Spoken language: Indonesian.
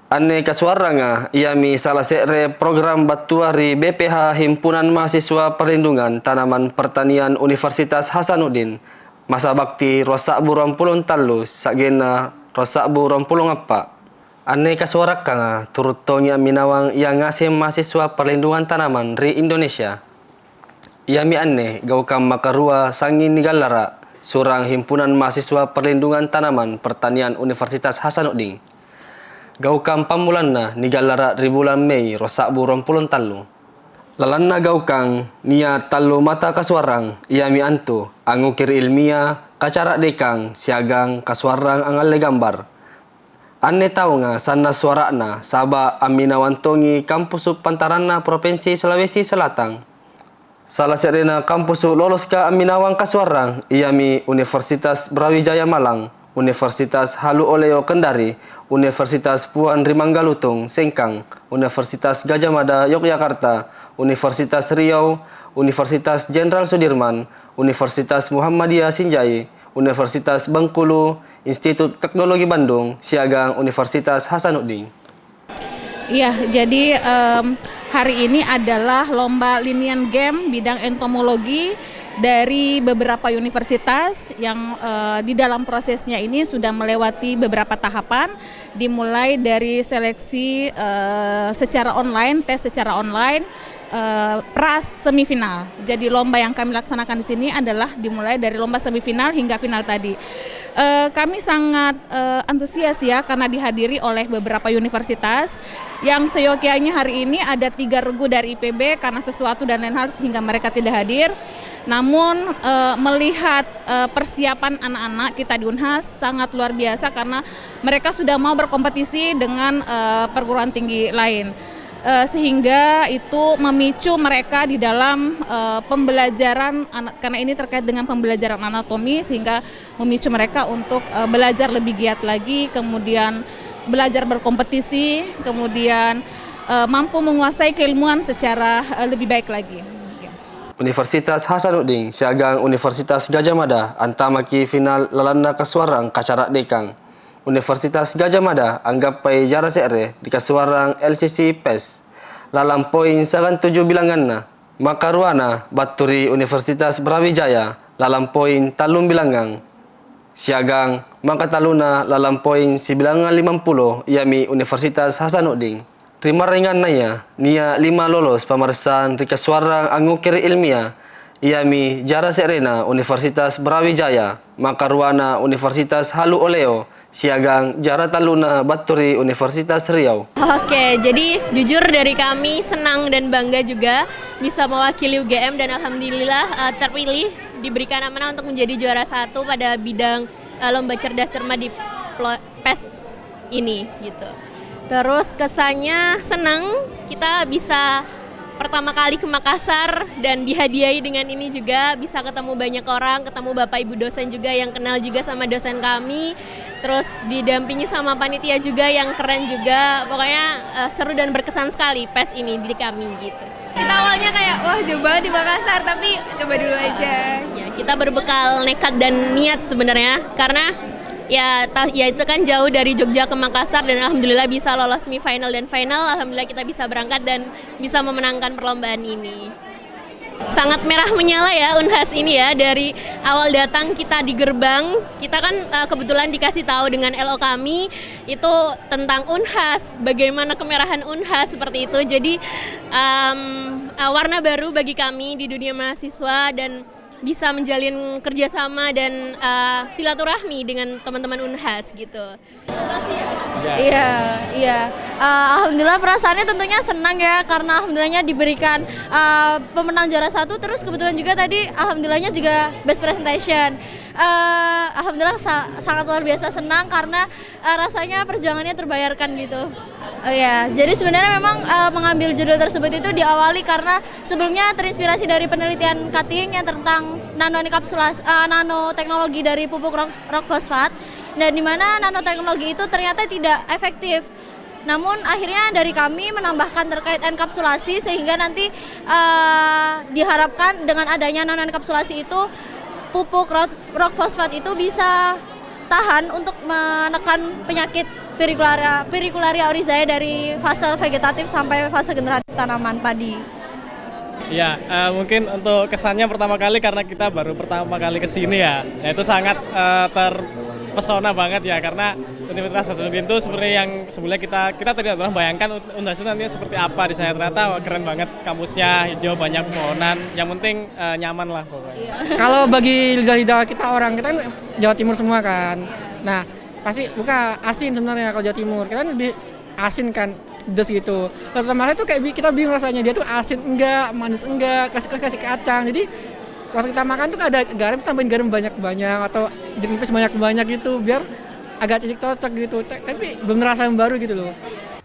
Ane kasuaranga, iami salah sekre program batuari BPH Himpunan Mahasiswa Perlindungan Tanaman Pertanian Universitas Hasanuddin. Masa bakti rosak burung pulung talus, sagena rosak burung pulung apa. Ane kasuarakanga, turut tonya minawang yang ngasih mahasiswa perlindungan tanaman ri Indonesia. Iami ane gaukam makarua sangin nigalara, surang Himpunan Mahasiswa Perlindungan Tanaman Pertanian Universitas Hasanuddin. Gaukam pamulanna nigalara ribulan Mei rosak burung pulun talu. Lalanna gaukang nia talu mata kasuarang iami antu angukir ilmiah kacara dekang siagang kasuarang angale gambar. Ane tau nga sana suarana saba aminawantongi kampusu pantaranna Provinsi Sulawesi Selatan. Salah serena kampusu lolos ka aminawang kasuarang iami Universitas Brawijaya Malang, Universitas Halu Oleo Kendari, Universitas Puan Rimanggalutung Sengkang, Universitas Gajah Mada Yogyakarta, Universitas Riau, Universitas Jenderal Sudirman, Universitas Muhammadiyah Sinjai, Universitas Bengkulu, Institut Teknologi Bandung, siagang Universitas Hasanuddin. Iya, jadi hari ini adalah lomba linian game bidang entomologi dari beberapa universitas yang di dalam prosesnya ini sudah melewati beberapa tahapan, dimulai dari seleksi secara online, tes secara online, pras semifinal. Jadi lomba yang kami laksanakan di sini adalah dimulai dari lomba semifinal hingga final tadi. Kami sangat antusias ya karena dihadiri oleh beberapa universitas yang seyogyanya hari ini ada 3 regu dari IPB karena sesuatu dan lain hal sehingga mereka tidak hadir. Namun melihat persiapan anak-anak kita di Unhas sangat luar biasa karena mereka sudah mau berkompetisi dengan perguruan tinggi lain. Sehingga itu memicu mereka di dalam pembelajaran, karena ini terkait dengan pembelajaran anatomi, sehingga memicu mereka untuk belajar lebih giat lagi, kemudian belajar berkompetisi, kemudian mampu menguasai keilmuan secara lebih baik lagi. Universitas Hasanuddin siagang Universitas Gajah Mada antamaki final lalanda kasuarang kacarak dekang. Universitas Gajah Mada anggap pai jara sekre di kasuarang LCC PES lalang poin 7 bilanganna. Makaruana baturi Universitas Brawijaya lalang poin talung bilangang. Siagang makataluna lalang poin 950 iami Universitas Hasanuddin. Terima ringan naya, nia 5 lolos pamarisan rika suarang angukir ilmiah, iami jara serena Universitas Brawijaya, Makaruana Universitas Halu Oleo, siagang jara taluna baturi Universitas Riau. Oke, jadi jujur dari kami senang dan bangga juga bisa mewakili UGM dan alhamdulillah terpilih diberikan amanah untuk menjadi juara 1 pada bidang lomba cerdas cermat di PES ini gitu. Terus kesannya senang kita bisa pertama kali ke Makassar dan dihadiahi dengan ini juga, bisa ketemu banyak orang, ketemu Bapak Ibu dosen juga yang kenal juga sama dosen kami, terus didampingi sama panitia juga yang keren juga, pokoknya seru dan berkesan sekali PES ini di kami gitu. Kita awalnya kayak wah jauh banget di Makassar, tapi coba dulu aja. Ya, kita berbekal nekat dan niat sebenarnya karena ya itu kan jauh dari Jogja ke Makassar dan alhamdulillah bisa lolos semifinal dan final. Alhamdulillah kita bisa berangkat dan bisa memenangkan perlombaan ini. Sangat merah menyala ya Unhas ini ya, dari awal datang kita di gerbang, kita kan kebetulan dikasih tahu dengan LO kami itu tentang Unhas, bagaimana kemerahan Unhas seperti itu. Jadi warna baru bagi kami di dunia mahasiswa dan bisa menjalin kerjasama dan silaturahmi dengan teman-teman Unhas gitu. Iya. Alhamdulillah perasaannya tentunya senang ya karena alhamdulillahnya diberikan pemenang juara 1, terus kebetulan juga tadi alhamdulillahnya juga best presentation. Alhamdulillah sangat luar biasa senang karena rasanya perjuangannya terbayarkan gitu. Jadi sebenarnya memang mengambil judul tersebut itu diawali karena sebelumnya terinspirasi dari penelitian cutting yang tentang nanoteknologi dari pupuk rock fosfat, dan di mana nanoteknologi itu ternyata tidak efektif. Namun akhirnya dari kami menambahkan terkait enkapsulasi sehingga nanti diharapkan dengan adanya nanoenkapsulasi itu pupuk rock fosfat itu bisa tahan untuk menekan penyakit Pericularia oryzae dari fase vegetatif sampai fase generatif tanaman padi. Ya, mungkin untuk kesannya pertama kali karena kita baru pertama kali ke sini ya. Itu sangat terpesona banget ya karena Universitas Hasanuddin itu seperti yang sebelumnya kita tidak pernah bayangkan universitas nantinya seperti apa di sana. Ternyata keren banget, kampusnya hijau, banyak pohonan. Yang penting nyaman lah pokoknya. Kalau bagi lidah-lidah kita kan Jawa Timur semua kan. Nah, pasti bukan asin sebenarnya kalau Jawa Timur. Kita kan lebih asin kan, pedes gitu. Kalau sama saya tuh kayak kita bingung rasanya, dia tuh asin enggak, manis enggak, kasih kacang. Jadi waktu kita makan tuh ada garam, tambahin garam banyak-banyak atau jeruk nipis banyak-banyak gitu biar agak cocok gitu. Tapi belum rasa yang baru gitu loh.